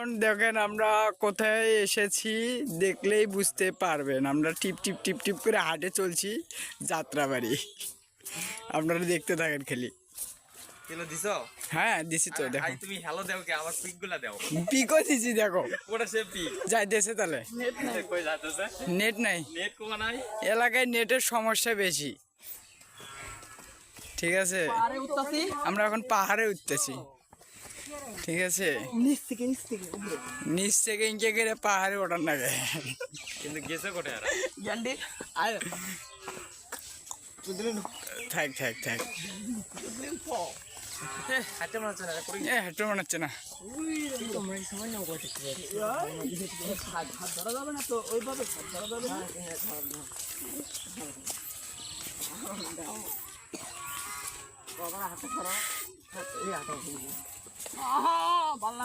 দেখেন আমরা কোথায় এসেছি দেখলেই বুঝতে পারবেন। আমরা টিপ টিপ টিপ টিপ করে হাটে চলছি যাত্রাবাড়ি। আপনারা দেখতে থাকেন খালি। কিলো দিছো? হ্যাঁ দিছি তো। আরে দেখো ভাই তুমি হ্যালো দাও কে আমার পিকগুলা দাও। পিকও দিছি দেখো। ওটা সে পিক। যাই দেশে তাহলে নেট নাই কই যাইতেছে? নেট নাই, নেট কোমা নাই। এলাকায় নেটের সমস্যা বেশি। ঠিক আছে আমরা এখন পাহাড়ে উঠতেছি। ঠিক আছে নিচ থেকে ইঞ্চে করে পাহাড়ে ওঠার লাগে। কিন্তু গেছে কোটে আর? থাক থাক থাক হাতে মারছ না করি। হেঁটে মনে হচ্ছে না। ভালো